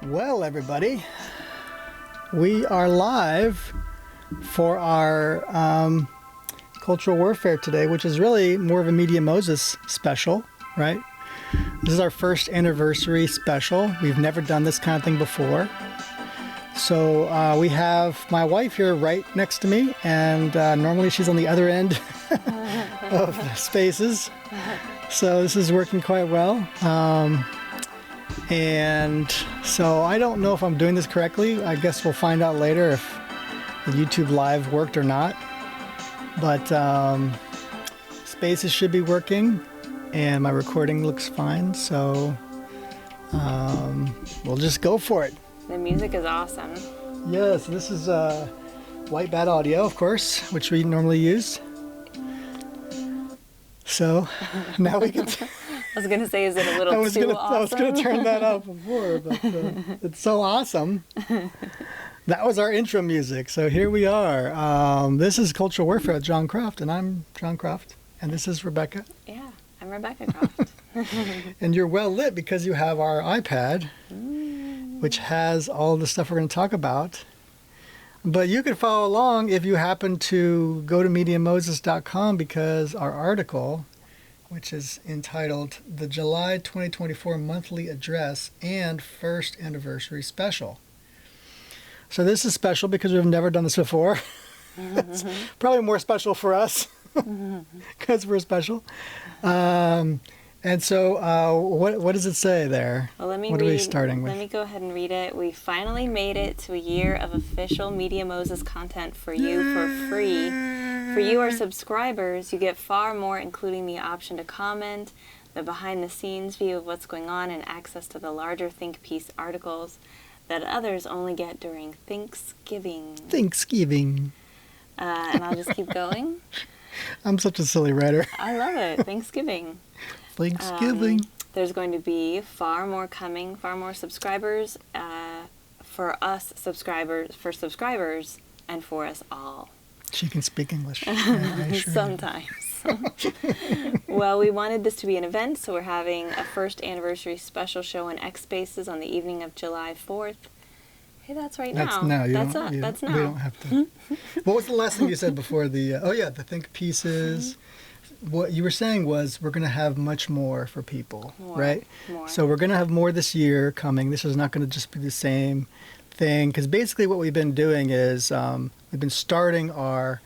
Well, everybody, we are live for our cultural warfare today, which is really more of a Media Moses special, right? This is our first anniversary special. We've never done this kind of thing before. So we have my wife here right next to me, and normally she's on the other end of the spaces. So this is working quite well. And so I don't know if I'm doing this correctly. I guess we'll find out later if the YouTube Live worked or not. But spaces should be working, and my recording looks fine. So we'll just go for it. The music is awesome. Yes, this is White Bat Audio, of course, which we normally use. So now we can... I was going to say, is it a little too awesome? I was going to turn that up before, but it's so awesome. That was our intro music. So here we are. This is Cultural Warfare with Jon Croft, and I'm Jon Croft, and this is Rebecca. Yeah, I'm Rebecca Croft. And you're well lit because you have our iPad, which has all the stuff we're going to talk about. But you can follow along if you happen to go to MediaMoses.com, because our article, which is entitled The July 2024 Monthly Address and First Anniversary Special. So this is special because we've never done this before. It's probably more special for us because we're special. And so what does it say there? Well, let me what read, are we starting with? Let me go ahead and read it. We finally made it to a year of official Media Moses content for you for free. For you, our subscribers, you get far more, including the option to comment, the behind-the-scenes view of what's going on, and access to the larger Think Piece articles that others only get during Thanksgiving. Thanksgiving. And I'll just keep going. I'm such a silly writer. I love it. Thanksgiving. Thanksgiving. There's going to be far more coming, far more subscribers for us subscribers, for subscribers, and for us all. She can speak English. Yeah, sure. Sometimes. Well, we wanted this to be an event, so we're having a first anniversary special show in X Spaces on the evening of July 4th. Hey, that's right now. That's now. That's now. We don't have to. What was the last thing you said before the... the Think Pieces. What you were saying was we're going to have much more for people, right? More. So we're going to have more this year coming. This is not going to just be the same thing, because basically what we've been doing is we've been starting our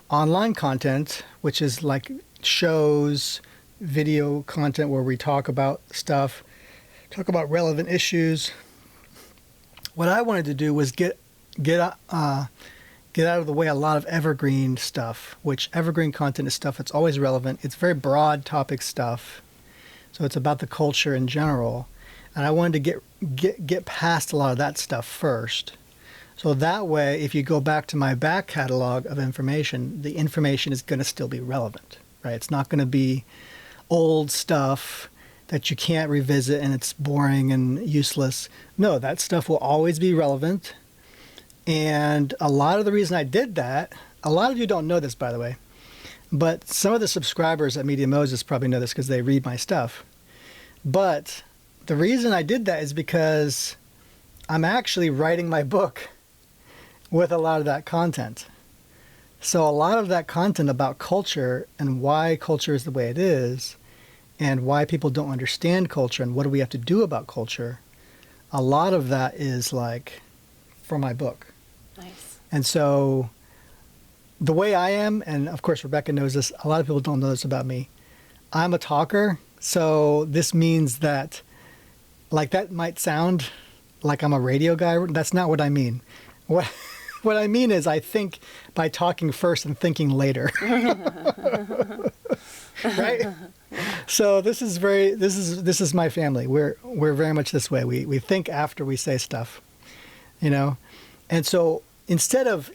online content, which is like shows, video content where we talk about stuff, talk about relevant issues. What I wanted to do was get out of the way a lot of evergreen stuff, which evergreen content is stuff that's always relevant. It's very broad topic stuff. So it's about the culture in general. And I wanted to get past a lot of that stuff first. So that way, if you go back to my back catalog of information, the information is going to still be relevant, right? It's not going to be old stuff that you can't revisit and it's boring and useless. No, that stuff will always be relevant. And a lot of the reason I did that, a lot of you don't know this, by the way, but some of the subscribers at Media Moses probably know this because they read my stuff. But the reason I did that is because I'm actually writing my book with a lot of that content. So a lot of that content about culture and why culture is the way it is and why people don't understand culture and what do we have to do about culture, a lot of that is like from my book. Nice. And so the way I am, and of course Rebecca knows this, a lot of people don't know this about me, I'm a talker. So this means that, like, that might sound like I'm a radio guy. That's not what I mean. What I mean is I think by talking first and thinking later. Right? So this is my family. We're very much this way. We think after we say stuff, you know? And so instead of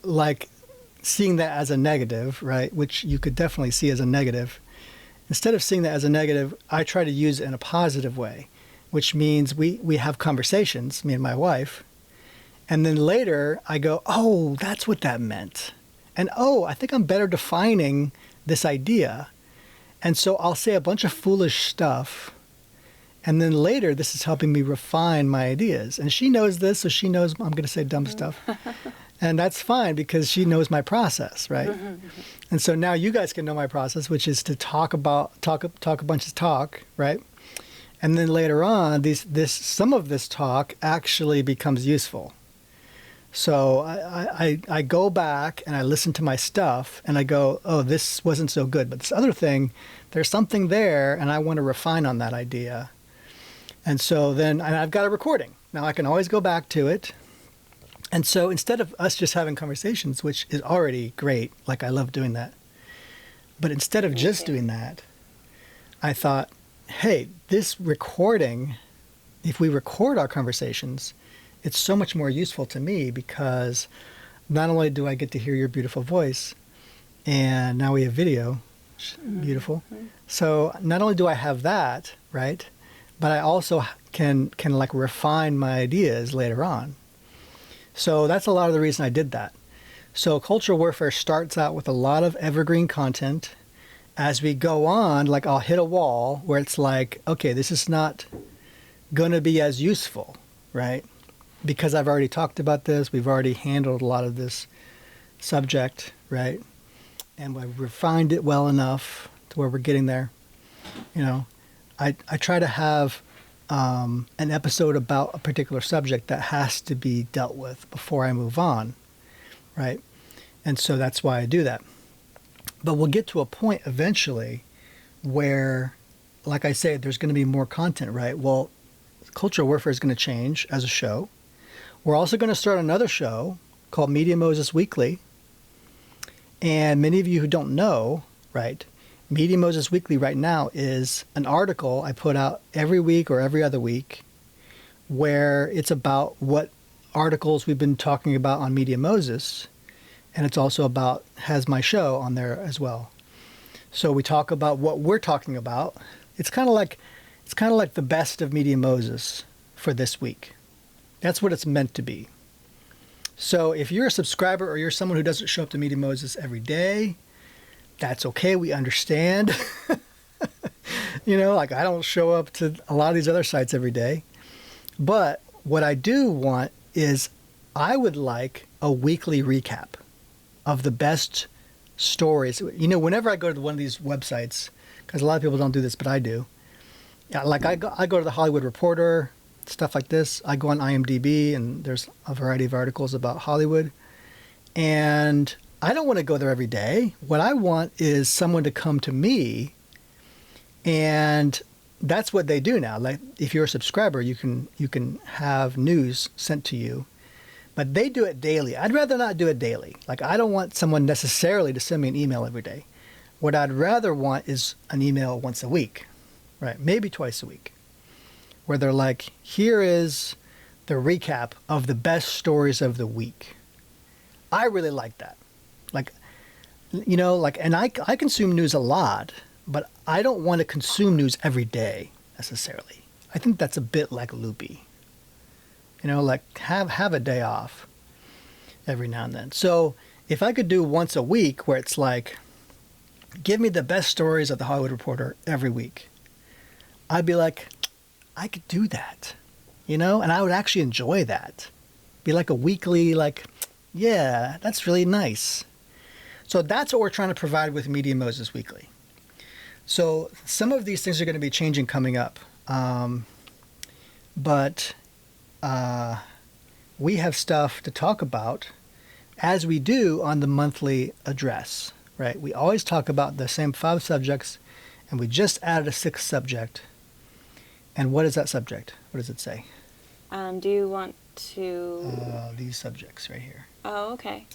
like seeing that as a negative, right, which you could definitely see as a negative, instead of seeing that as a negative, I try to use it in a positive way, which means we have conversations, me and my wife, and then later I go, oh, that's what that meant. And oh, I think I'm better defining this idea. And so I'll say a bunch of foolish stuff And then later, this is helping me refine my ideas. And she knows this, so she knows I'm going to say dumb stuff. And that's fine because she knows my process, right? And so now you guys can know my process, which is to talk a bunch of talk, right? And then later on, some of this talk actually becomes useful. So I go back and I listen to my stuff and I go, oh, this wasn't so good. But this other thing, there's something there and I want to refine on that idea. And so then I've got a recording. Now I can always go back to it. And so instead of us just having conversations, which is already great, like I love doing that. But instead of just doing that, I thought, hey, this recording, if we record our conversations, it's so much more useful to me because not only do I get to hear your beautiful voice, and now we have video, beautiful. So not only do I have that, right, but I also can like refine my ideas later on. So that's a lot of the reason I did that. So Cultural Warfare starts out with a lot of evergreen content. As we go on, like I'll hit a wall where it's like, okay, this is not going to be as useful, right? Because I've already talked about this. We've already handled a lot of this subject, right? And we've refined it well enough to where we're getting there. You know, I try to have an episode about a particular subject that has to be dealt with before I move on, right? And so that's why I do that. But we'll get to a point eventually where, like I say, there's going to be more content, right? Well, Cultural Warfare is going to change as a show. We're also going to start another show called Media Moses Weekly. And many of you who don't know, right, Media Moses Weekly right now is an article I put out every week or every other week where it's about what articles we've been talking about on Media Moses. And it's also has my show on there as well. So we talk about what we're talking about. It's kind of like the best of Media Moses for this week. That's what it's meant to be. So if you're a subscriber or you're someone who doesn't show up to Media Moses every day, that's okay. We understand. You know, like I don't show up to a lot of these other sites every day. But what I do want is I would like a weekly recap of the best stories. You know, whenever I go to one of these websites, because a lot of people don't do this, but I do. Yeah, like I go to the Hollywood Reporter, stuff like this. I go on IMDb, and there's a variety of articles about Hollywood. And I don't want to go there every day. What I want is someone to come to me, and that's what they do now. Like if you're a subscriber, you can have news sent to you. But they do it daily. I'd rather not do it daily. Like I don't want someone necessarily to send me an email every day. What I'd rather want is an email once a week, right? Maybe twice a week, where they're like, here is the recap of the best stories of the week. I really like that. Like, you know, like, and I consume news a lot, but I don't want to consume news every day necessarily. I think that's a bit like loopy. You know, like have a day off every now and then. So if I could do once a week where it's like, give me the best stories of the Hollywood Reporter every week, I'd be like, I could do that, you know, and I would actually enjoy that. Be like a weekly, like, yeah, that's really nice. So that's what we're trying to provide with Media Moses Weekly. So some of these things are going to be changing coming up. But we have stuff to talk about as we do on the monthly address, right? We always talk about the same 5 subjects, and we just added a 6th subject. And what is that subject? What does it say? Do you want to... these subjects right here. Oh, okay.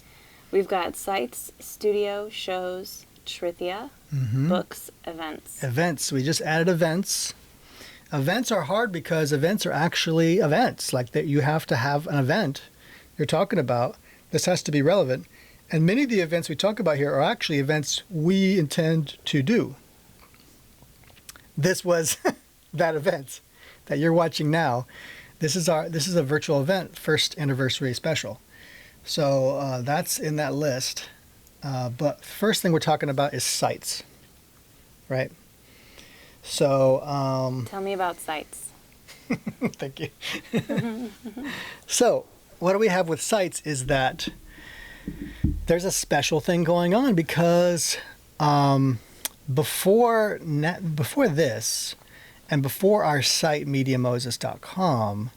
We've got sites, studio, shows, trivia, books, events. Events. We just added events. Events are hard because events are actually events. Like that, you have to have an event you're talking about. This has to be relevant. And many of the events we talk about here are actually events we intend to do. This was that event that you're watching now. This is a virtual event, first anniversary special. So that's in that list. But first thing we're talking about is sites, right? So tell me about sites. Thank you. So, what do we have with sites is that there's a special thing going on because before this and before our site MediaMoses.com,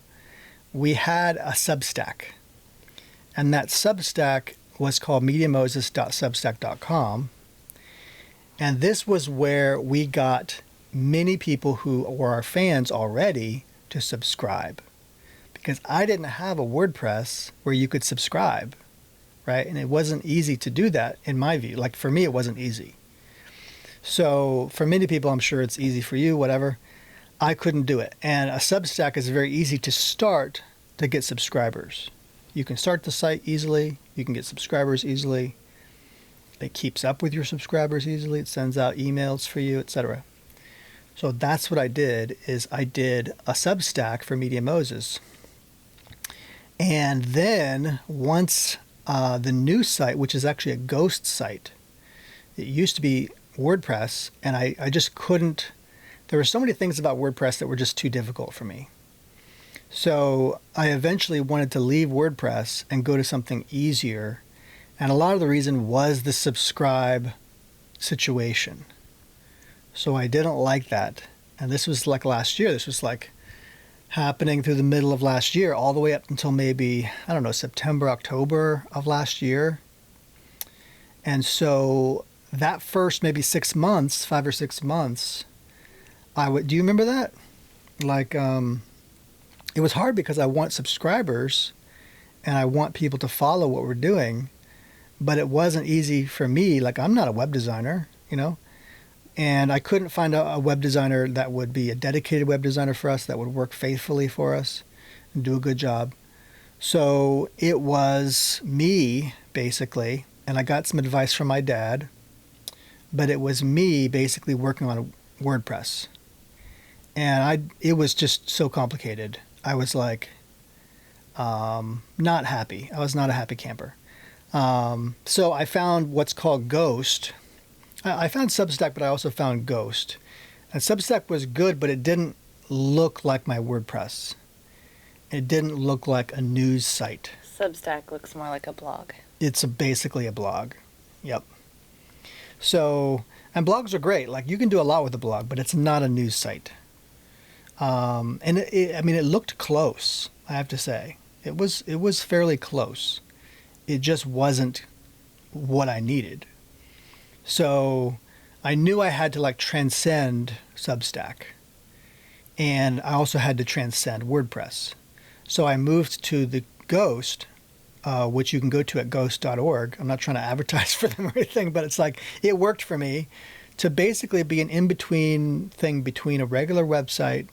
we had a Substack. And that Substack was called MediaMoses.substack.com. And this was where we got many people who were our fans already to subscribe. Because I didn't have a WordPress where you could subscribe, right? And it wasn't easy to do that in my view. Like for me, it wasn't easy. So for many people, I'm sure it's easy for you, whatever. I couldn't do it. And a Substack is very easy to start to get subscribers. You can start the site easily. You can get subscribers easily. It keeps up with your subscribers easily. It sends out emails for you, etc. So that's what I did, is I did a Substack for Media Moses. And then once the new site, which is actually a ghost site, it used to be WordPress, and I just couldn't, there were so many things about WordPress that were just too difficult for me. So I eventually wanted to leave WordPress and go to something easier. And a lot of the reason was the subscribe situation. So I didn't like that. And this was like last year. This was like happening through the middle of last year, all the way up until maybe, I don't know, September, October of last year. And so that first maybe 6 months, 5 or 6 months, do you remember that? Like, it was hard because I want subscribers and I want people to follow what we're doing, but it wasn't easy for me. Like, I'm not a web designer, you know, and I couldn't find a web designer that would be a dedicated web designer for us, that would work faithfully for us and do a good job. So it was me, basically, and I got some advice from my dad, but it was me basically working on a WordPress. And it was just so complicated. I was like, not happy. I was not a happy camper. So I found what's called Ghost. I found Substack, but I also found Ghost. And Substack was good, but it didn't look like my WordPress. It didn't look like a news site. Substack looks more like a blog. It's basically a blog. Yep. So, and blogs are great. Like, you can do a lot with a blog, but it's not a news site. And it looked close, I have to say. It was fairly close. It just wasn't what I needed. So I knew I had to like transcend Substack, and I also had to transcend WordPress. So I moved to the Ghost, which you can go to at ghost.org. I'm not trying to advertise for them or anything, but it's like, it worked for me to basically be an in-between thing between a regular website,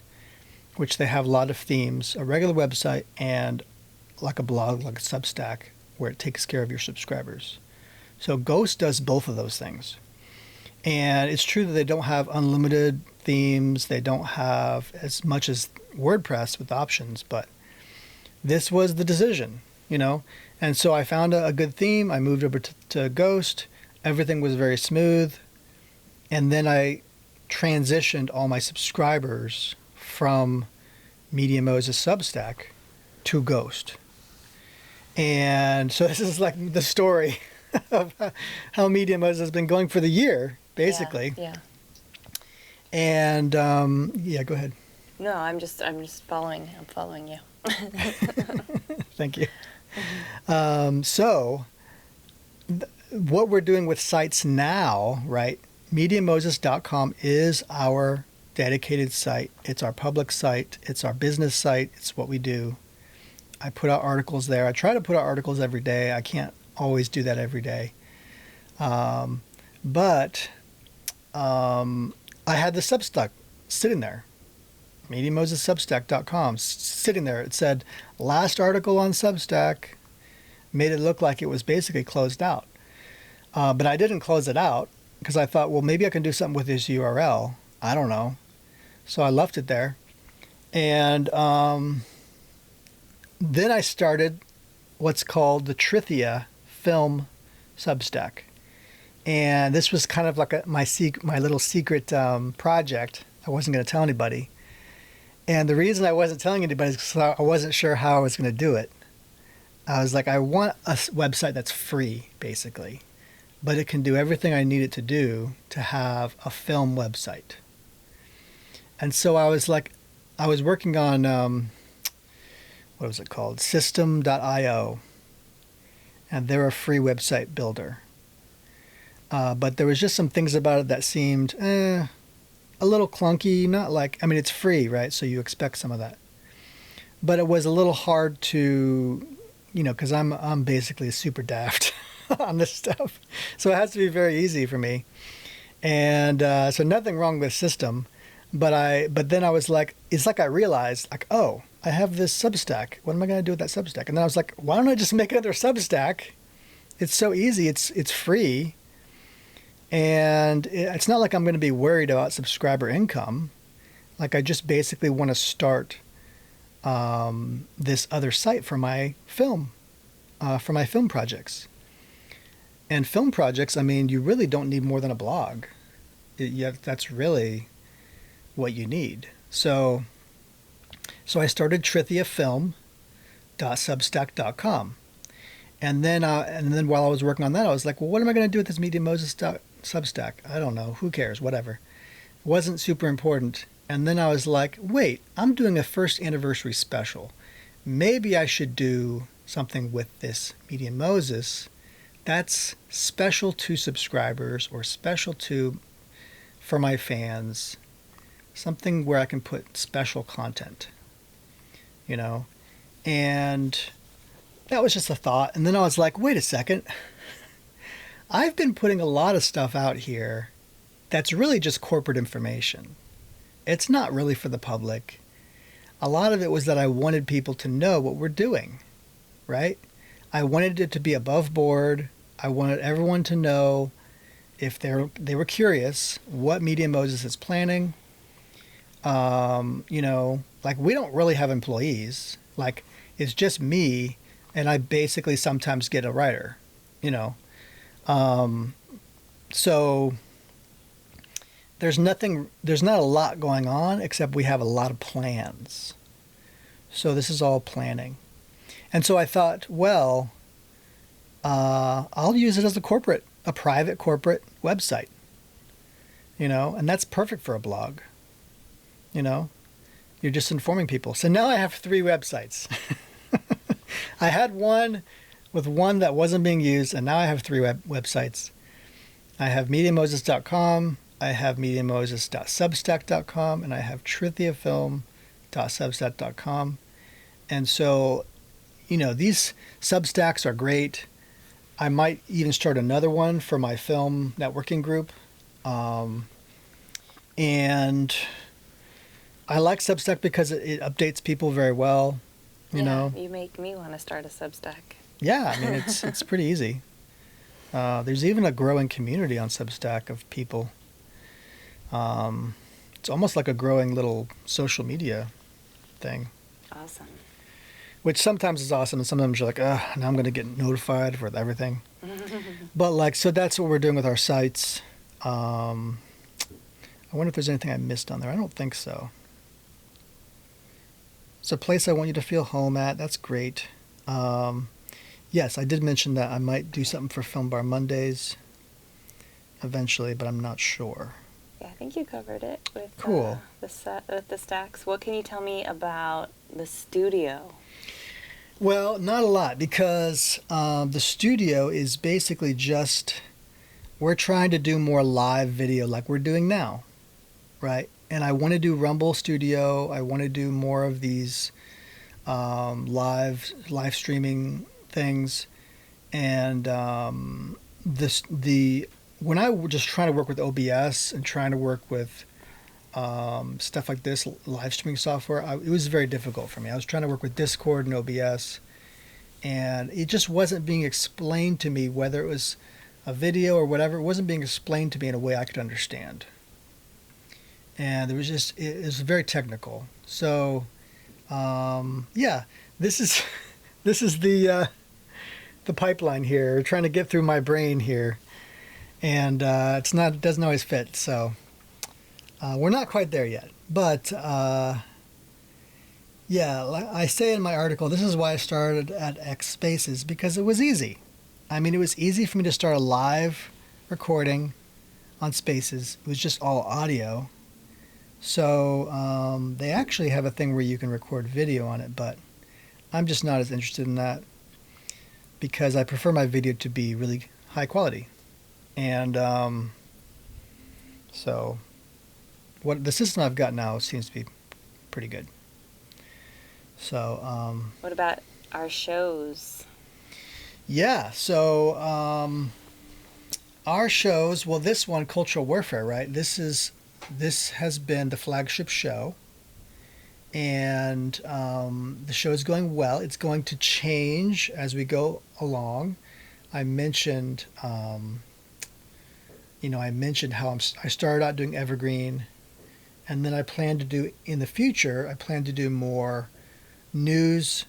which they have a lot of themes, a regular website, and like a blog, like a Substack, where it takes care of your subscribers. So Ghost does both of those things. And it's true that they don't have unlimited themes. They don't have as much as WordPress with options, but this was the decision, you know? And so I found a good theme. I moved over to Ghost. Everything was very smooth. And then I transitioned all my subscribers from Media Moses Substack to Ghost. And so this is like the story of how Media Moses has been going for the year, basically. Yeah. And yeah, go ahead. No, I'm just following. I'm following you. Thank you. So what we're doing with sites now, right? MediaMoses.com is our dedicated site. It's our public site. It's our business site. It's what we do. I put out articles there. I try to put out articles every day. I can't always do that every day. But I had the Substack sitting there. MediaMosesSubstack.com sitting there. It said, last article on Substack, made it look like it was basically closed out. But I didn't close it out because I thought, well, maybe I can do something with this URL. I don't know. So I left it there. And then I started what's called the Trithia Film Substack. And this was kind of like my little secret project. I wasn't going to tell anybody. And the reason I wasn't telling anybody is because I wasn't sure how I was going to do it. I was like, I want a website that's free, basically, but it can do everything I need it to do to have a film website. And so I was like, I was working on, what was it called? System.io. And they're a free website builder. But there was just some things about it that seemed a little clunky. Not like, I mean, it's free, right? So you expect some of that. But it was a little hard to, because I'm basically super daft on this stuff. So it has to be very easy for me. And so nothing wrong with system. But then I was like, it's like I realized, like, oh, I have this Substack. What am I going to do with that Substack? And then I was like, why don't I just make another Substack? It's so easy. It's free. And it's not like I'm going to be worried about subscriber income. Like, I just basically want to start this other site for my film projects. And film projects, I mean, you really don't need more than a blog. That's really what you need. So I started trithiafilm.substack.com. And then while I was working on that, I was like, well, what am I going to do with this Media Moses Substack? I don't know. Who cares? Whatever. It wasn't super important. And then I was like, wait, I'm doing a first anniversary special. Maybe I should do something with this Media Moses that's special to subscribers or special for my fans. Something where I can put special content, and that was just a thought. And then I was like, wait a second. I've been putting a lot of stuff out here that's really just corporate information. It's not really for the public. A lot of it was that I wanted people to know what we're doing, right? I wanted it to be above board. I wanted everyone to know, if they were curious, what Media Moses is planning. Like, we don't really have employees. Like, it's just me, and I basically sometimes get a writer, So there's not a lot going on, except we have a lot of plans. So this is all planning. And so I thought, well, I'll use it as a private corporate website, and that's perfect for a blog. You're just informing people. So now I have 3 websites. I had one that wasn't being used, and now I have 3 websites. I have MediaMoses.com, I have MediaMoses.substack.com, and I have TrithiaFilm.substack.com. And so, these Substacks are great. I might even start another one for my film networking group. And I like Substack because it updates people very well. You make me want to start a Substack. Yeah, I mean, it's pretty easy. There's even a growing community on Substack of people. It's almost like a growing little social media thing. Awesome. Which sometimes is awesome, and sometimes you're like, now I'm going to get notified for everything. But so that's what we're doing with our sites. I wonder if there's anything I missed on there. I don't think so. It's a place I want you to feel home at. That's great. Yes, I did mention that I might do something for Film Bar Mondays eventually, but I'm not sure. Yeah, I think you covered it with cool. With the stacks. What can you tell me about the studio? Well, not a lot, because the studio is basically we're trying to do more live video like we're doing now, right? And I want to do Rumble Studio. I want to do more of these live streaming things. And when I was just trying to work with OBS and trying to work with stuff like this, live streaming software, it was very difficult for me. I was trying to work with Discord and OBS, and it just wasn't being explained to me, whether it was a video or whatever. It wasn't being explained to me in a way I could understand. And it was very technical. So, this is the pipeline here, trying to get through my brain here, and it doesn't always fit. So we're not quite there yet, but Yeah, like I say in my article, this is why I started at X Spaces, because it was easy. I mean, it was easy for me to start a live recording on Spaces. It was just all audio. So they actually have a thing where you can record video on it, but I'm just not as interested in that because I prefer my video to be really high quality. And so what the system I've got now seems to be pretty good. So What about our shows? yeah, so our shows, well, this one, Cultural Warfare, right? This has been the flagship show, and the show is going well. It's going to change as we go along. I mentioned, I mentioned how I started out doing Evergreen, and then I plan to do in the future. I plan to do more news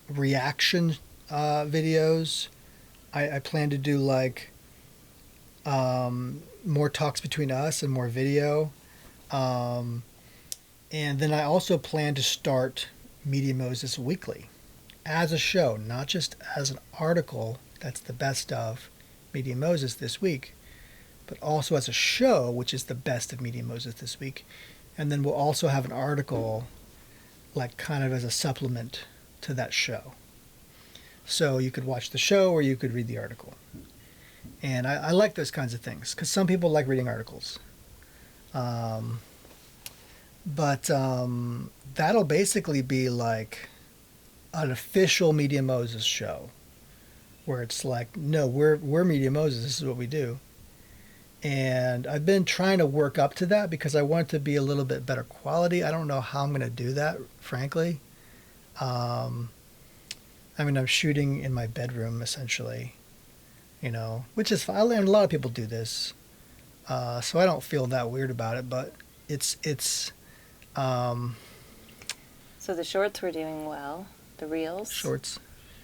reaction videos. I plan to do like more talks between us and more video. And then I also plan to start Media Moses Weekly as a show, not just as an article that's the best of Media Moses this week, but also as a show, which is the best of Media Moses this week. And then we'll also have an article like kind of as a supplement to that show. So you could watch the show or you could read the article. And I like those kinds of things because some people like reading articles. But that'll basically be like an official Media Moses show where it's like, no, we're Media Moses. This is what we do. And I've been trying to work up to that because I want it to be a little bit better quality. I don't know how I'm going to do that, frankly. I'm shooting in my bedroom, essentially, which is fine. And a lot of people do this. So I don't feel that weird about it, but it's. So the shorts were doing well. The reels. Shorts.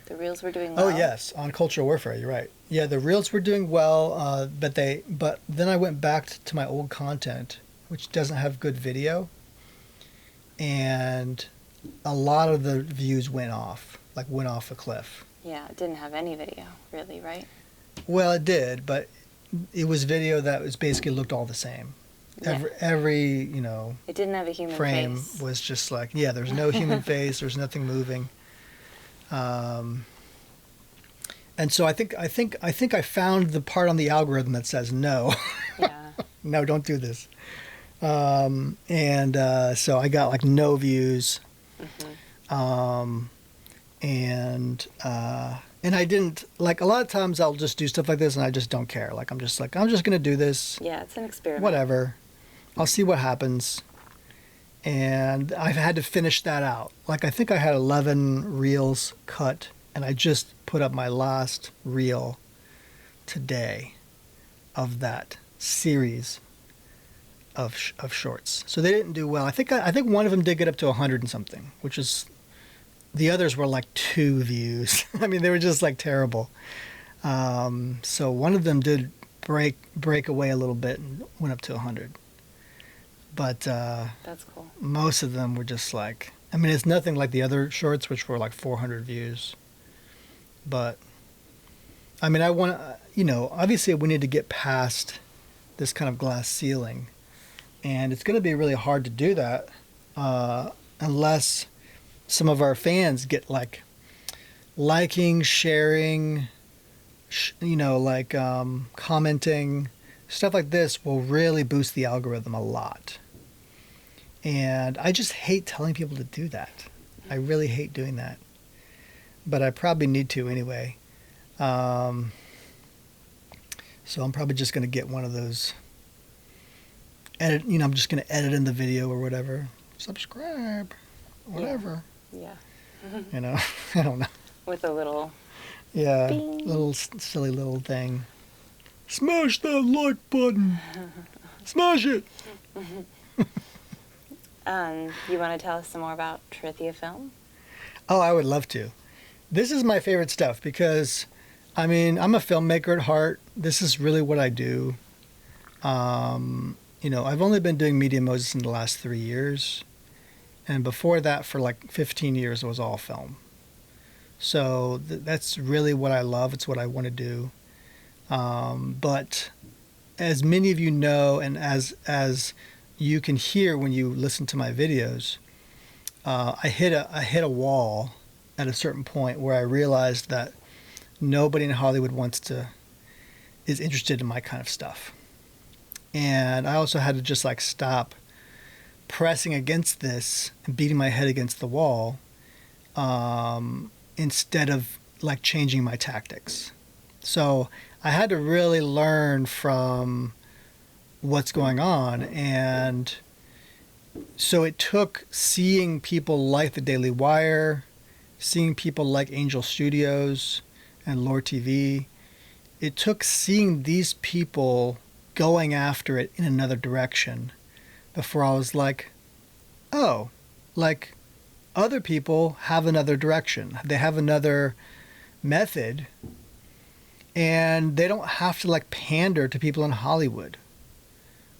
The reels were doing well. Oh yes, on Cultural Warfare, you're right. Yeah, the reels were doing well, but then I went back to my old content, which doesn't have good video, and a lot of the views went off a cliff. Yeah, it didn't have any video, really, right? Well, it did, but it was video that was basically looked all the same. Yeah. Every it didn't have a human frame face. was just like, yeah, there's no human face, there's nothing moving. And so I think I found the part on the algorithm that says no. Yeah. No, don't do this. So I got like no views. Mm-hmm. And I didn't, like, a lot of times I'll just do stuff like this and I just don't care. I'm just going to do this. Yeah, it's an experiment. Whatever. I'll see what happens. And I've had to finish that out. Like, I think I had 11 reels cut, and I just put up my last reel today of that series of shorts. So they didn't do well. I think one of them did get up to 100 and something, which is, the others were like 2 views. I mean, they were just like terrible. So one of them did break away a little bit and went up to 100. But that's cool. Most of them were just like, I mean, it's nothing like the other shorts, which were like 400 views. But I mean, I want to, obviously we need to get past this kind of glass ceiling. And it's going to be really hard to do that unless some of our fans get like liking, sharing, commenting. Stuff like this will really boost the algorithm a lot. And I just hate telling people to do that. I really hate doing that. But I probably need to anyway. So I'm probably just going to get one of those I'm just going to edit in the video or whatever. Subscribe, whatever. Yeah. I don't know. With a little... Yeah, bing. Little silly little thing. Smash that like button. Smash it. You want to tell us some more about Trithia Film? Oh, I would love to. This is my favorite stuff because, I mean, I'm a filmmaker at heart. This is really what I do. I've only been doing Media Moses in the last 3 years. And before that, for like 15 years, it was all film. So that's really what I love. It's what I want to do. But as many of you know, and as you can hear when you listen to my videos, I hit a wall at a certain point where I realized that nobody in Hollywood is interested in my kind of stuff. And I also had to just like stop pressing against this and beating my head against the wall, instead of like changing my tactics. So I had to really learn from what's going on. And so it took seeing people like the Daily Wire, seeing people like Angel Studios and Lore TV. It took seeing these people going after it in another direction before I was like, oh, like other people have another direction. They have another method, and they don't have to like pander to people in Hollywood.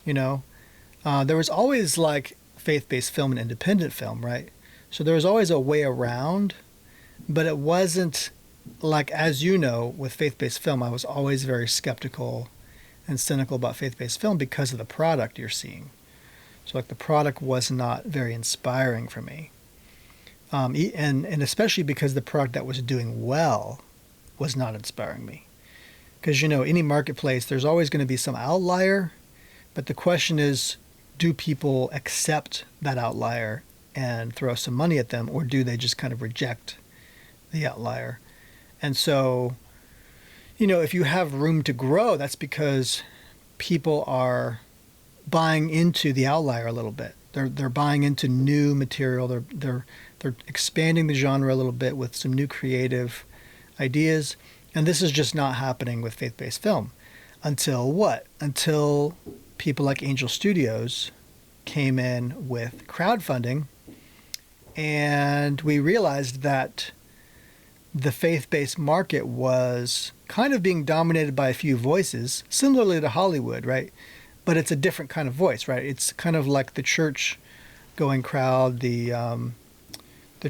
You know, there was always like faith-based film and independent film, right? So there was always a way around, but it wasn't like, as you know, with faith-based film, I was always very skeptical and cynical about faith-based film because of the product you're seeing. So like the product was not very inspiring for me. And especially because the product that was doing well was not inspiring me. Because, you know, any marketplace, there's always going to be some outlier. But the question is, do people accept that outlier and throw some money at them, or do they just kind of reject the outlier? And so, you know, if you have room to grow, that's because people are buying into the outlier a little bit. They're buying into new material. They're expanding the genre a little bit with some new creative ideas. And this is just not happening with faith-based film. Until what? Until people like Angel Studios came in with crowdfunding, and we realized that the faith-based market was kind of being dominated by a few voices, similarly to Hollywood, right? But it's a different kind of voice, right? It's kind of like the church-going crowd, the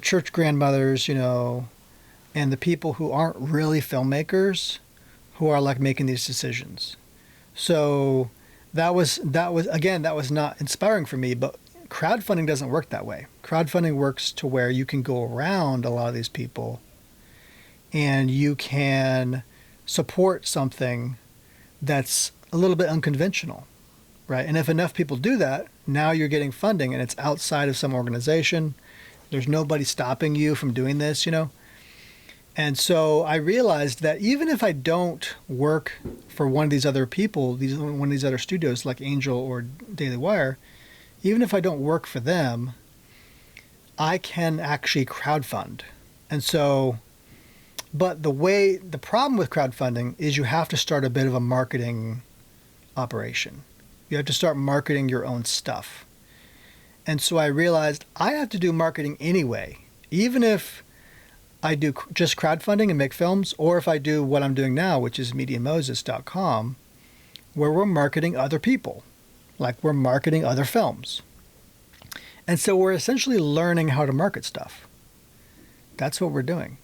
church grandmothers, you know, and the people who aren't really filmmakers, who are like making these decisions. So that was not inspiring for me. But crowdfunding doesn't work that way. Crowdfunding works to where you can go around a lot of these people, and you can support something that's a little bit unconventional, right? And if enough people do that, now you're getting funding, and it's outside of some organization. There's nobody stopping you from doing this, you know? And so I realized that even if I don't work for one of these other people, one of these other studios like Angel or Daily Wire, even if I don't work for them, I can actually crowdfund. And so, but the problem with crowdfunding is you have to start a bit of a marketing operation. You have to start marketing your own stuff. And so I realized I have to do marketing anyway, even if I do just crowdfunding and make films, or if I do what I'm doing now, which is MediaMoses.com, where we're marketing other people, like we're marketing other films. And so we're essentially learning how to market stuff. That's what we're doing.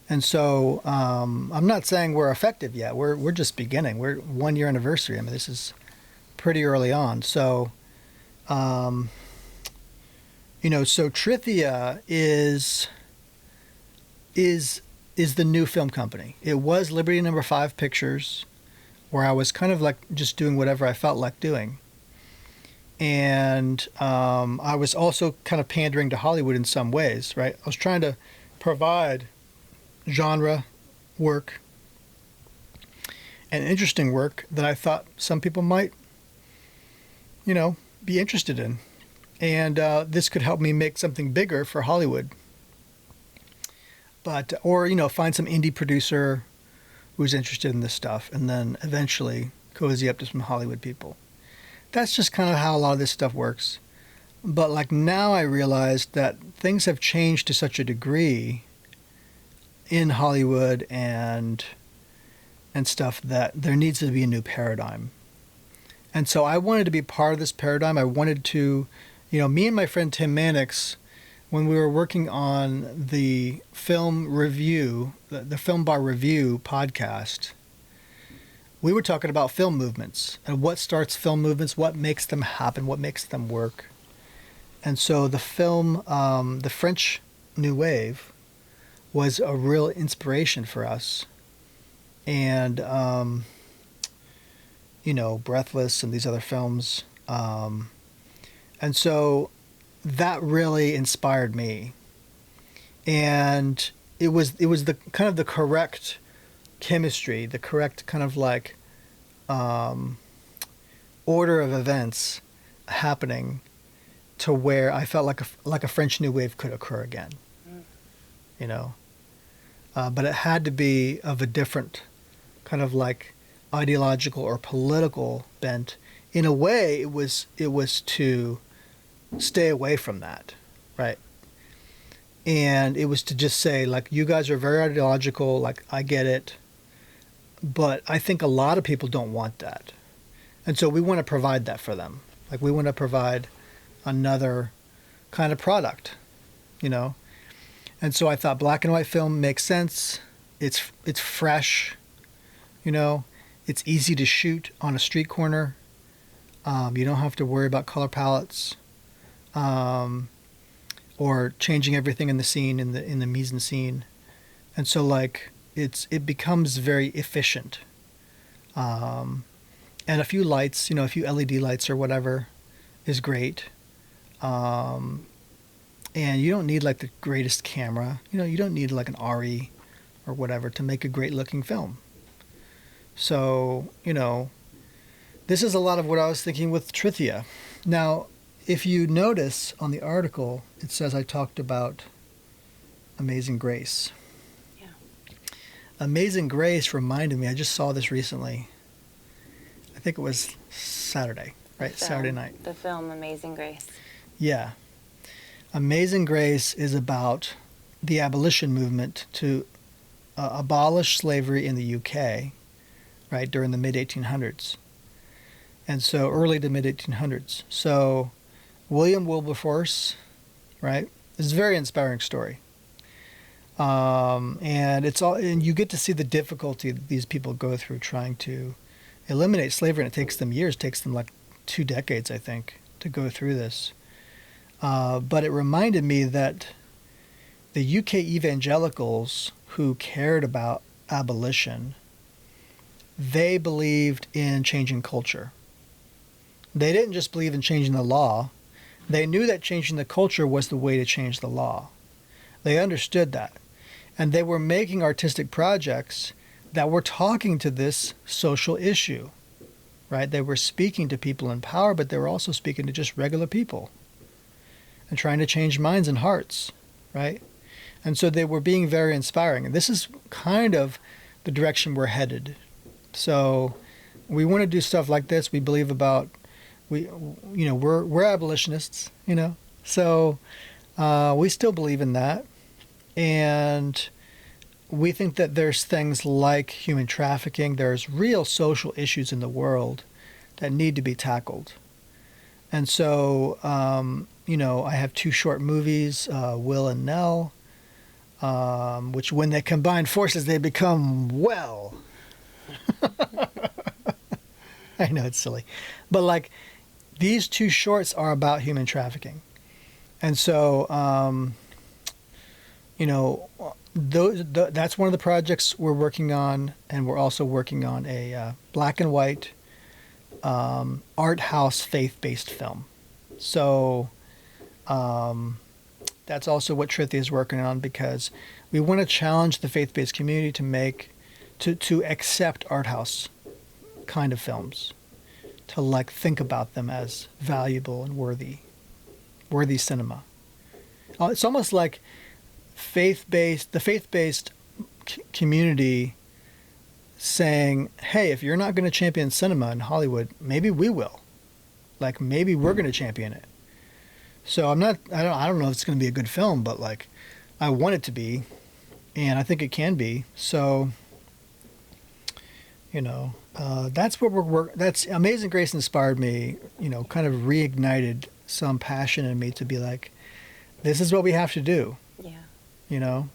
And so I'm not saying we're effective yet. We're just beginning. We're 1 year anniversary. I mean, this is pretty early on. So, you know, so Trithia is the new film company. It was Liberty Number 5 Pictures, where I was kind of like just doing whatever I felt like doing. And I was also kind of pandering to Hollywood in some ways, right? I was trying to provide genre work and interesting work that I thought some people might, you know, be interested in. And this could help me make something bigger for Hollywood. But, or, you know, find some indie producer who's interested in this stuff, and then eventually cozy up to some Hollywood people. That's just kind of how a lot of this stuff works. But like now I realized that things have changed to such a degree in Hollywood and stuff that there needs to be a new paradigm. And so I wanted to be part of this paradigm. I wanted to Me and my friend Tim Mannix, when we were working on the film review, the Film Bar Review podcast, we were talking about film movements and what starts film movements, what makes them happen, what makes them work. And so the film, the French New Wave, was a real inspiration for us. And, Breathless and these other films. And so that really inspired me. And it was the kind of the correct chemistry, the correct kind of like order of events happening to where I felt like a French New Wave could occur again. But it had to be of a different kind of like ideological or political bent. In a way, it was to stay away from that, right? And it was to just say, like, you guys are very ideological, like, I get it, but I think a lot of people don't want that. And so we want to provide that for them. Like, we want to provide another kind of product, And so I thought black and white film makes sense. It's fresh, It's easy to shoot on a street corner. You don't have to worry about color palettes, or changing everything in the scene, in the mise en scene. And so like it becomes very efficient. And a few lights, a few LED lights or whatever is great. And you don't need like the greatest camera. You don't need like an RE or whatever to make a great looking film. So, this is a lot of what I was thinking with Trithia. Now, if you notice on the article, it says I talked about Amazing Grace. Yeah. Amazing Grace reminded me, I just saw this recently. I think it was Saturday, right? Saturday night. The film Amazing Grace. Yeah. Amazing Grace is about the abolition movement to abolish slavery in the UK, right, during the mid-1800s. And so early to mid-1800s. So William Wilberforce, right, is a very inspiring story. And you get to see the difficulty that these people go through trying to eliminate slavery, and it takes them years, it takes them like 2 decades, I think, to go through this. But it reminded me that the UK evangelicals who cared about abolition, they believed in changing culture. They didn't just believe in changing the law. They knew that changing the culture was the way to change the law. They understood that. And they were making artistic projects that were talking to this social issue, right? They were speaking to people in power, but they were also speaking to just regular people and trying to change minds and hearts, right? And so they were being very inspiring. And this is kind of the direction we're headed. So we want to do stuff like this. We believe about, we're abolitionists, So we still believe in that. And we think that there's things like human trafficking. There's real social issues in the world that need to be tackled. And so, I have 2 short movies, Will and Nell, which when they combine forces, they become well. I know it's silly. But like these 2 shorts are about human trafficking. And so, that's one of the projects we're working on. And we're also working on a black and white art house faith-based film. So that's also what Trithia is working on, because we want to challenge the faith-based community to accept art house kind of films, to like think about them as valuable and worthy cinema. It's almost like the faith-based community saying, hey, if you're not going to champion cinema in Hollywood, maybe we will. Like maybe we're going to champion it. So I don't know if it's going to be a good film, but like I want it to be, and I think it can be. So that's what that's Amazing Grace inspired me, kind of reignited some passion in me to be like, this is what we have to do, Yeah. you know?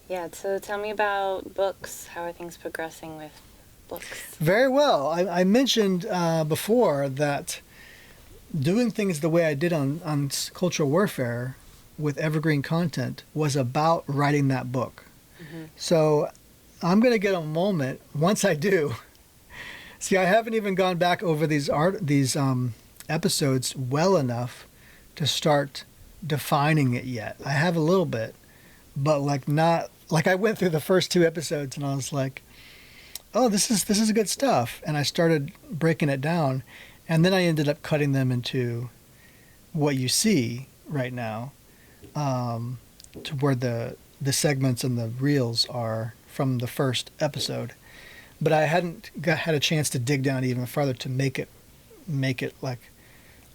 Yeah, so tell me about books. How are things progressing with books? Very well. I mentioned before that doing things the way I did on Cultural Warfare with evergreen content was about writing that book. Mm-hmm. So I'm going to get a moment once I do. See, I haven't even gone back over these episodes well enough to start defining it yet. I have a little bit, but like not like I went through the first 2 episodes and I was like, oh, this is good stuff, and I started breaking it down, and then I ended up cutting them into what you see right now, to where the segments and the reels are from the first episode. But I hadn't had a chance to dig down even further to make it like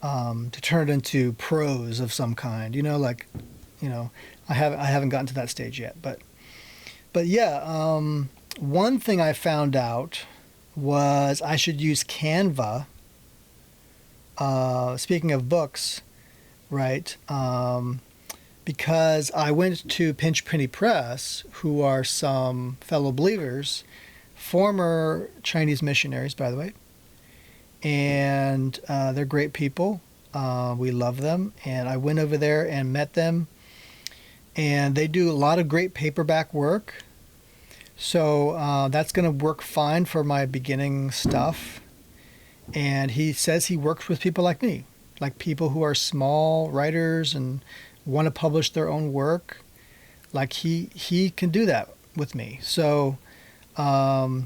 to turn it into prose of some kind. I haven't gotten to that stage yet. But yeah, one thing I found out was I should use Canva. Speaking of books, right? Because I went to Pinch Penny Press, who are some fellow believers, former Chinese missionaries, by the way, and they're great people. We love them, and I went over there and met them, and they do a lot of great paperback work. So that's going to work fine for my beginning stuff. And he says he works with people like me, like people who are small writers and want to publish their own work. Like he can do that with me. So I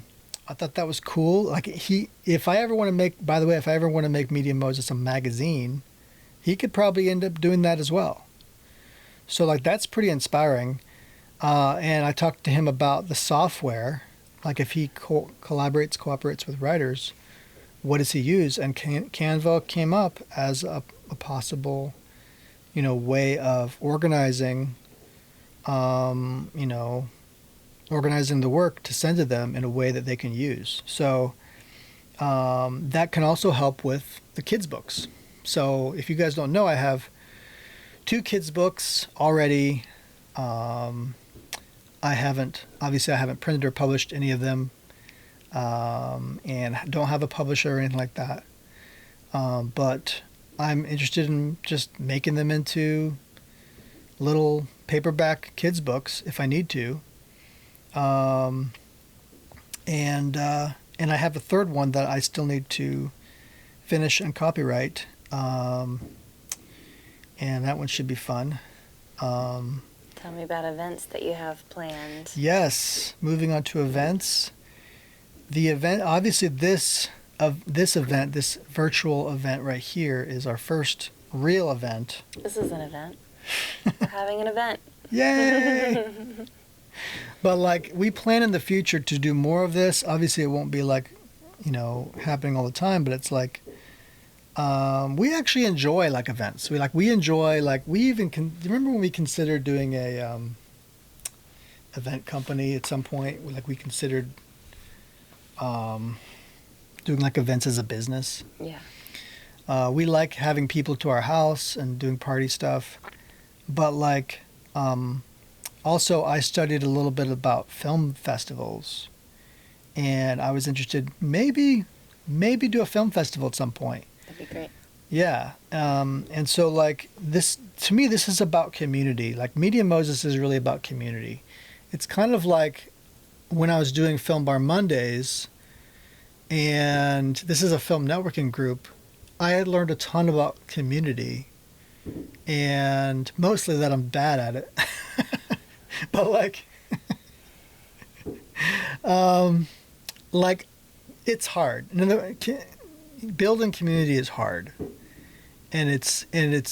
thought that was cool. Like if I ever want to make Media Moses a magazine, he could probably end up doing that as well. So like that's pretty inspiring. And I talked to him about the software, like if he cooperates with writers, what does he use? And Canva came up as a possible, way of organizing, organizing the work to send to them in a way that they can use. So that can also help with the kids' books. So if you guys don't know, I have 2 kids' books already. I haven't printed or published any of them, and don't have a publisher or anything like that. But I'm interested in just making them into little paperback kids books if I need to. And I have a third one that I still need to finish and copyright. And that one should be fun. Tell me about events that you have planned. Yes, moving on to events. The event, obviously, this virtual event right here is our first real event. This is an event. We're having an event. Yay! But like we plan in the future to do more of this. Obviously, it won't be like, happening all the time. But it's like we actually enjoy like events. We enjoy like we even remember when we considered doing a event company at some point. We considered doing like events as a business. Yeah. We like having people to our house and doing party stuff, but like also I studied a little bit about film festivals, and I was interested maybe do a film festival at some point. That'd be great. Yeah. And so like this, to me, this is about community. Like Media Moses is really about community. It's kind of like when I was doing Film Bar Mondays, and this is a film networking group, I had learned a ton about community, and mostly that I'm bad at it. But like it's hard. Building community is hard, and it's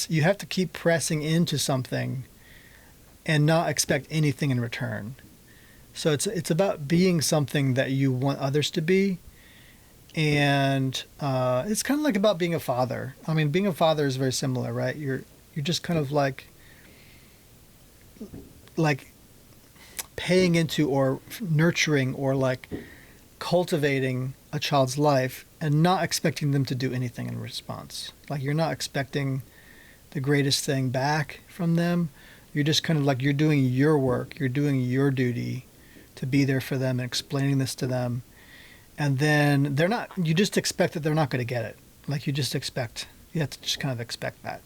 you have to keep pressing into something and not expect anything in return. So it's about being something that you want others to be, and it's kind of like about being a father. I mean, being a father is very similar, right? You're just kind of like paying into or nurturing or like cultivating a child's life and not expecting them to do anything in response. Like you're not expecting the greatest thing back from them. You're just kind of like you're doing your work, you're doing your duty to be there for them and explaining this to them. And then you just expect that they're not going to get it. Like you have to just kind of expect that.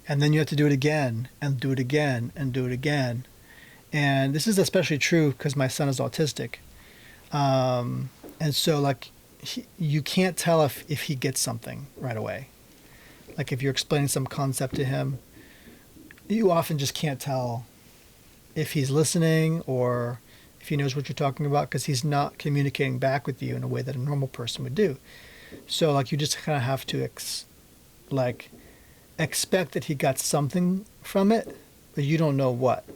And then you have to do it again and do it again and do it again. And this is especially true because my son is autistic. And so like you can't tell if he gets something right away. Like if you're explaining some concept to him, you often just can't tell if he's listening or if he knows what you're talking about because he's not communicating back with you in a way that a normal person would do. So like you just kind of have to expect that he got something from it, but you don't know what.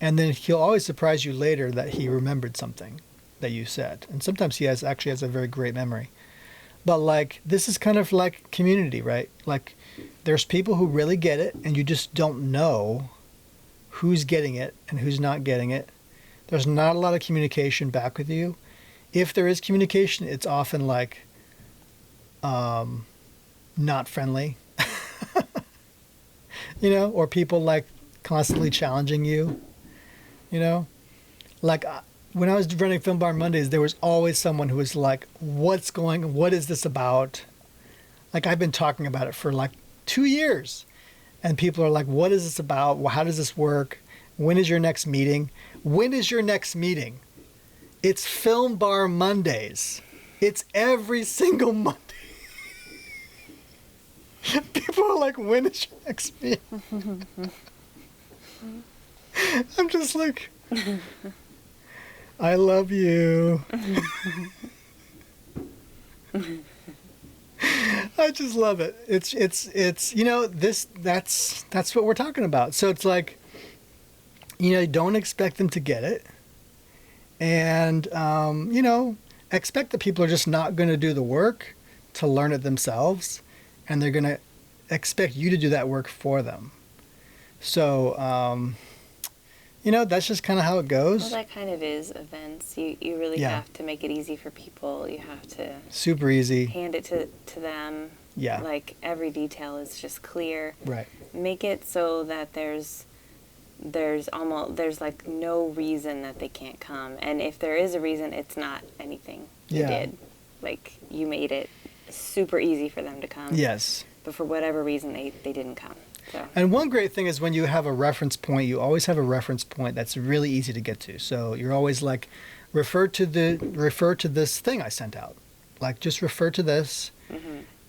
And then he'll always surprise you later that he remembered something that you said. And sometimes he actually has a very great memory. But like this is kind of like community, right? Like there's people who really get it and you just don't know who's getting it and who's not getting it. There's not a lot of communication back with you. If there is communication, it's often like not friendly. Or people like constantly challenging you, like when I was running Film Bar Mondays, there was always someone who was like, what is this about? Like I've been talking about it for like 2 years and people are like, what is this about? How does this work? When is your next meeting? When is your next meeting? It's Film Bar Mondays. It's every single Monday. People are like, when is your next meeting? I'm just like, I love you. I just love it. It's that's what we're talking about. So it's like, don't expect them to get it. And, expect that people are just not going to do the work to learn it themselves. And they're going to expect you to do that work for them. So, that's just kind of how it goes. Well, that kind of is events. You really have to make it easy for people. You have to... Super easy. Hand it to them. Yeah. Like, every detail is just clear. Right. Make it so that there's like no reason that they can't come. And if there is a reason, it's not anything you did. Like, you made it super easy for them to come. Yes. But for whatever reason, they didn't come. So. And one great thing is when you have a reference point, you always have a reference point that's really easy to get to. So you're always like, refer to this thing I sent out. Like just refer to this,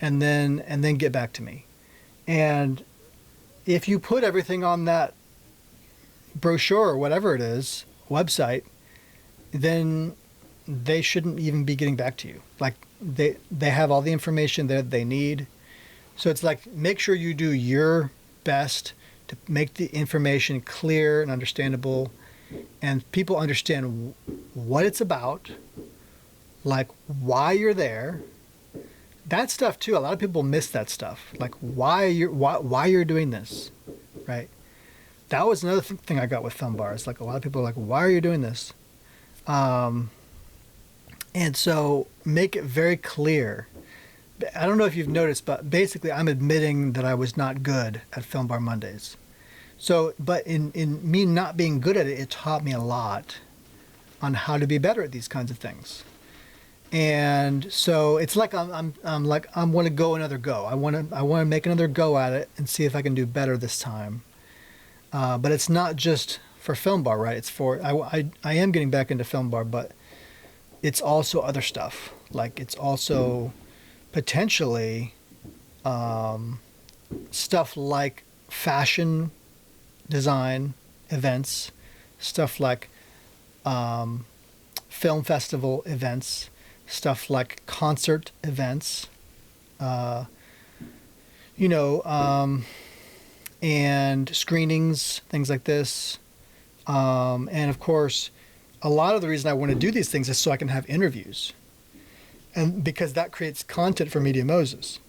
and then get back to me. And if you put everything on that brochure or whatever it is, website, then they shouldn't even be getting back to you. Like they have all the information that they need. So it's like, make sure you do your best to make the information clear and understandable, and people understand what it's about, like why you're there. That stuff too, a lot of people miss that stuff. Like why you're doing this, right? That was another thing I got with Film Bar. It's like a lot of people are like, why are you doing this? And so make it very clear. I don't know if you've noticed, but basically I'm admitting that I was not good at Film Bar Mondays. So, but in me not being good at it, it taught me a lot on how to be better at these kinds of things. And so it's like I want to go another go. I want to make another go at it and see if I can do better this time. But it's not just for Film Bar, right? It's for I am getting back into Film Bar, but it's also other stuff. Like it's also potentially stuff like fashion design events, stuff like film festival events, stuff like concert events, and screenings, things like this. And of course, a lot of the reason I want to do these things is so I can have interviews. And because that creates content for Media Moses.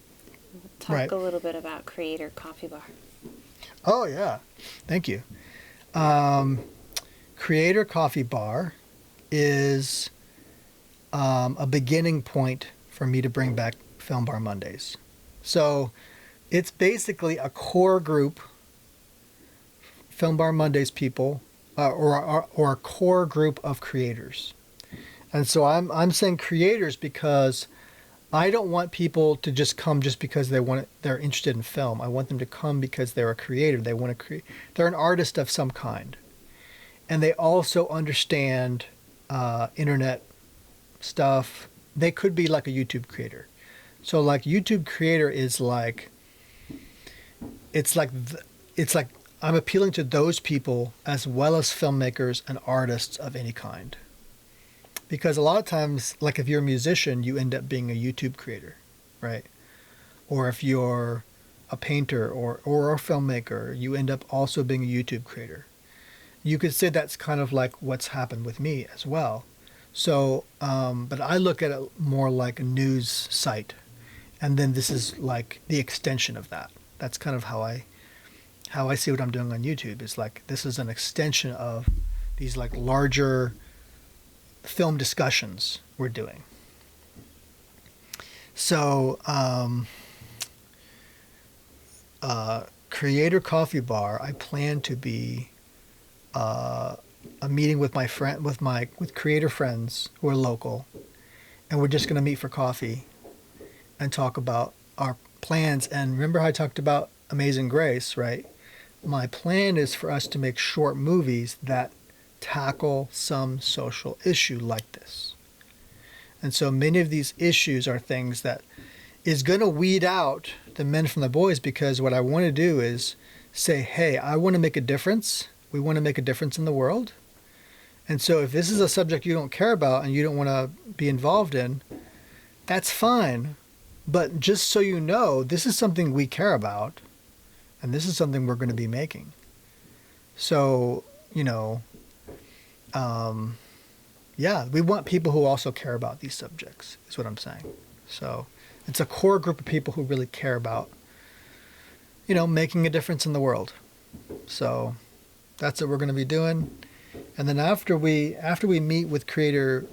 Talk a little bit about Creator Coffee Bar. Oh, yeah. Thank you. Creator Coffee Bar is a beginning point for me to bring back Film Bar Mondays. So it's basically a core group, Film Bar Mondays people, or a core group of creators. And so I'm saying creators because I don't want people to just come just because they're interested in film. I want them to come because they're a creator. They want to create. They're an artist of some kind, and they also understand internet stuff. They could be like a YouTube creator. So like YouTube creator is like, it's like I'm appealing to those people as well as filmmakers and artists of any kind. Because a lot of times, like if you're a musician, you end up being a YouTube creator, right? Or if you're a painter or a filmmaker, you end up also being a YouTube creator. You could say that's kind of like what's happened with me as well. So, but I look at it more like a news site. And then this is like the extension of that. That's kind of how I see what I'm doing on YouTube. Is like, this is an extension of these like larger film discussions we're doing. So, Creator Coffee Bar, I plan to be a meeting with my friend, with creator friends who are local, and we're just going to meet for coffee and talk about our plans. And remember how I talked about Amazing Grace, right? My plan is for us to make short movies that tackle some social issue like this. And so many of these issues are things that is going to weed out the men from the boys, because what I want to do is say, hey, I want to make a difference. We want to make a difference in the world. And so if this is a subject you don't care about and you don't want to be involved in, that's fine. But just so you know, this is something we care about, and this is something we're going to be making. So, you know, yeah, we want people who also care about these subjects, is what I'm saying. So it's a core group of people who really care about, you know, making a difference in the world. So that's what we're going to be doing. And then after we meet with Creator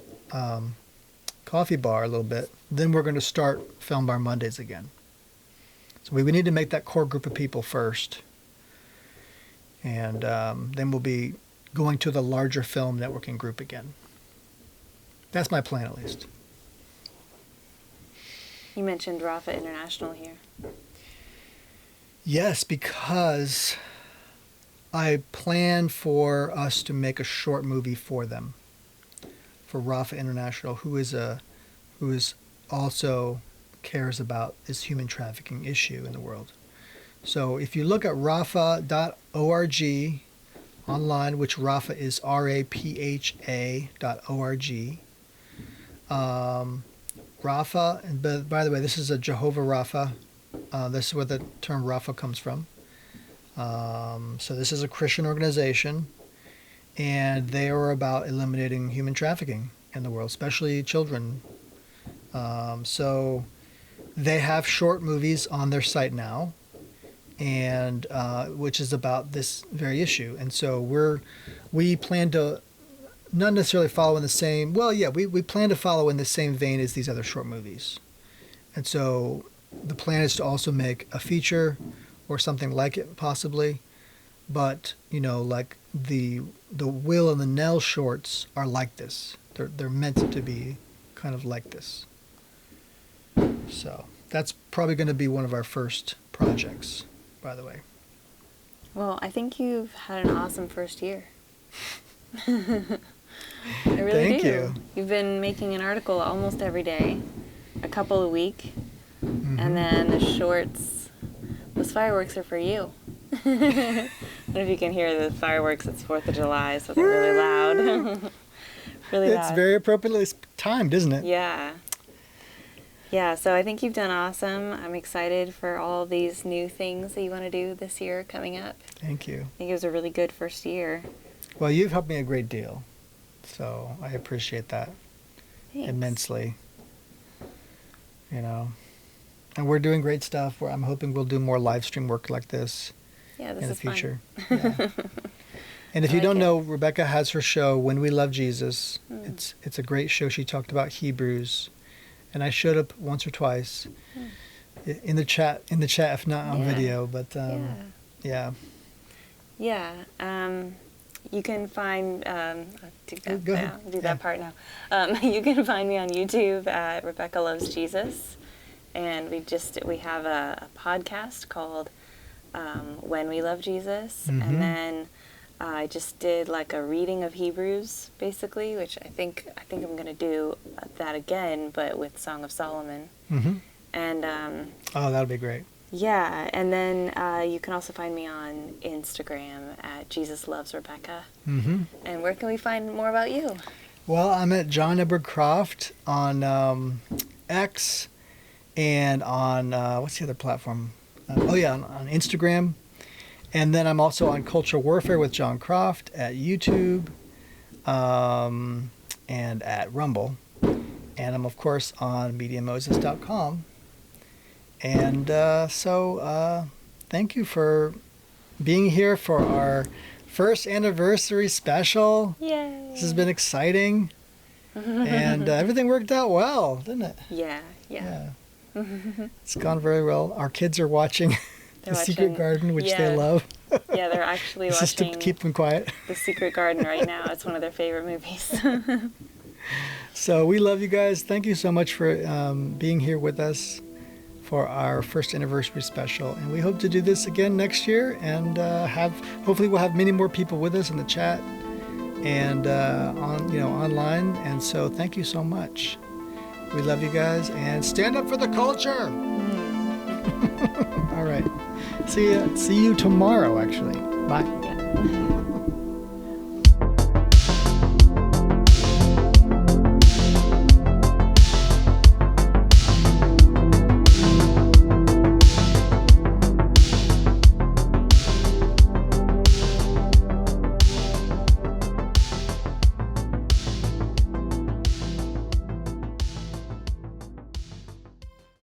Coffee Bar a little bit, then we're going to start Film Bar Mondays again. So we need to make that core group of people first. And then we'll be going to the larger film networking group again. That's my plan, at least. You mentioned Rafa International here. Yes, because I plan for us to make a short movie for them, for Rafa International, who is also cares about this human trafficking issue in the world. So if you look at rafa.org online, which Rafa is RAPHA.org. Rafa, and by the way, this is a Jehovah Rapha. This is where the term Rafa comes from. So this is a Christian organization, and they are about eliminating human trafficking in the world, especially children. So they have short movies on their site now, and which is about this very issue. And so we plan to not necessarily follow in the same, well, yeah, we plan to follow in the same vein as these other short movies. And so the plan is to also make a feature or something like it, possibly. But, you know, like the Will and the Nell shorts are like this. They're meant to be kind of like this. So that's probably going to be one of our first projects, by the way. Well, I think you've had an awesome first year. I really Thank do. you. You've been making an article almost every day, a couple a week, and then the shorts. Those fireworks are for you. I don't know if you can hear the fireworks. It's 4th of July, so they're really loud. Really loud. It's very appropriately timed, isn't it? Yeah. Yeah, so I think you've done awesome. I'm excited for all these new things that you want to do this year coming up. Thank you. I think it was a really good first year. Well, you've helped me a great deal, so I appreciate that. Thanks. Immensely. You know, and we're doing great stuff. I'm hoping we'll do more live stream work like this Yeah, this in the is fun. future. Yeah. And if I you don't like know, Rebecca has her show When We Love Jesus. It's a great show. She talked about Hebrews and I showed up once or twice in the chat. If not on video, but yeah. You can find I'll do that Go now. ahead. Do that part now. You can find me on YouTube at Rebecca Loves Jesus, and we have a podcast called When We Love Jesus, and then I just did like a reading of Hebrews, basically, which I think I'm gonna do that again, but with Song of Solomon. And Oh, that'll be great. yeah, and then you can also find me on Instagram at Jesus Loves Rebecca. And where can we find more about you? Well, I'm at Jon Rebecca Croft on X and on what's the other platform? On Instagram. And then I'm also on Cultural Warfare with Jon Croft at YouTube and at Rumble. And I'm, of course, on MediaMoses.com. And so thank you for being here for our first anniversary special. Yay! This has been exciting. And everything worked out well, didn't it? Yeah. It's gone very well. Our kids are watching The Secret Garden, which they love. Yeah, they're actually Just watching to keep them quiet. The Secret Garden right now. It's one of their favorite movies. So we love you guys. Thank you so much for being here with us for our first anniversary special. And we hope to do this again next year and hopefully we'll have many more people with us in the chat and online. And so thank you so much. We love you guys and stand up for the culture. All right. See you tomorrow, actually. Bye. Yeah.